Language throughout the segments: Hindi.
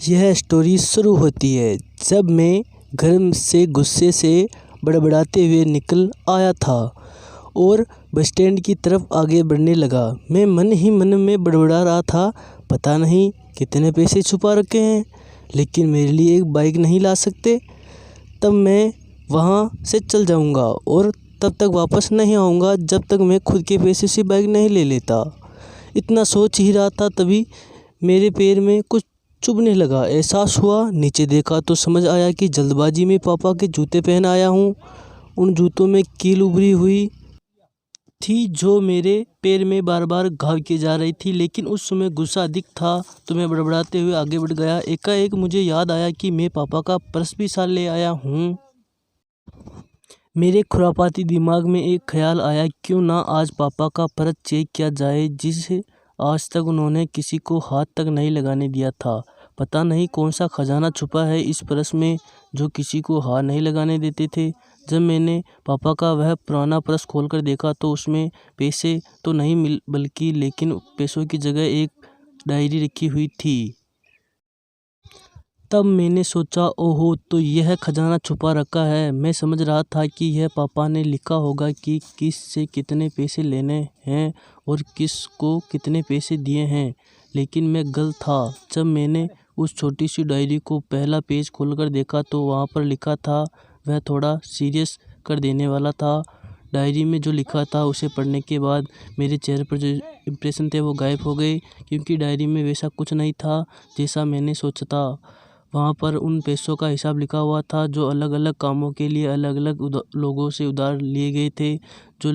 यह स्टोरी शुरू होती है जब मैं घर से गुस्से से बड़बड़ाते हुए निकल आया था और बस स्टैंड की तरफ आगे बढ़ने लगा। मैं मन ही मन में बड़बड़ा रहा था, पता नहीं कितने पैसे छुपा रखे हैं, लेकिन मेरे लिए एक बाइक नहीं ला सकते। तब मैं वहाँ से चल जाऊँगा और तब तक वापस नहीं आऊँगा जब तक मैं खुद के पैसे से बाइक नहीं ले लेता। इतना सोच ही रहा था तभी मेरे पैर में कुछ चुभने लगा। एहसास हुआ, नीचे देखा तो समझ आया कि जल्दबाजी में पापा के जूते पहन आया हूँ। उन जूतों में कील उभरी हुई थी जो मेरे पैर में बार बार घाव किए जा रही थी, लेकिन उस समय गुस्सा अधिक था तो मैं बड़बड़ाते हुए आगे बढ़ गया। एकाएक मुझे याद आया कि मैं पापा का पर्स भी साथ ले आया हूँ। मेरे खुरापाती दिमाग में एक ख्याल आया, क्यों ना आज पापा का पर्स चेक किया जाए जिसे आज तक उन्होंने किसी को हाथ तक नहीं लगाने दिया था। पता नहीं कौन सा खजाना छुपा है इस पर्स में जो किसी को हाथ नहीं लगाने देते थे। जब मैंने पापा का वह पुराना पर्स खोलकर देखा तो उसमें पैसे तो नहीं बल्कि लेकिन पैसों की जगह एक डायरी रखी हुई थी। तब मैंने सोचा, ओहो, तो यह खजाना छुपा रखा है। मैं समझ रहा था कि यह पापा ने लिखा होगा कि किस से कितने पैसे लेने हैं और किस को कितने पैसे दिए हैं, लेकिन मैं गलत था। जब मैंने उस छोटी सी डायरी को पहला पेज खोलकर देखा तो वहाँ पर लिखा था, वह थोड़ा सीरियस कर देने वाला था। डायरी में जो लिखा था उसे पढ़ने के बाद मेरे चेहरे पर जो इम्प्रेशन थे वो गायब हो गए, क्योंकि डायरी में वैसा कुछ नहीं था जैसा मैंने सोचा था। वहाँ पर उन पैसों का हिसाब लिखा हुआ था जो अलग अलग कामों के लिए अलग अलग लोगों से उधार लिए गए थे। जो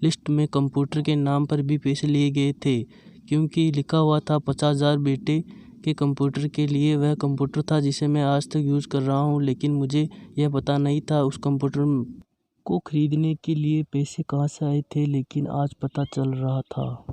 लिस्ट में कंप्यूटर के नाम पर भी पैसे लिए गए थे, क्योंकि लिखा हुआ था 50,000 बेटे के कंप्यूटर के लिए। वह कंप्यूटर था जिसे मैं आज तक यूज़ कर रहा हूँ, लेकिन मुझे यह पता नहीं था उस कंप्यूटर को खरीदने के लिए पैसे कहाँ से आए थे, लेकिन आज पता चल रहा था।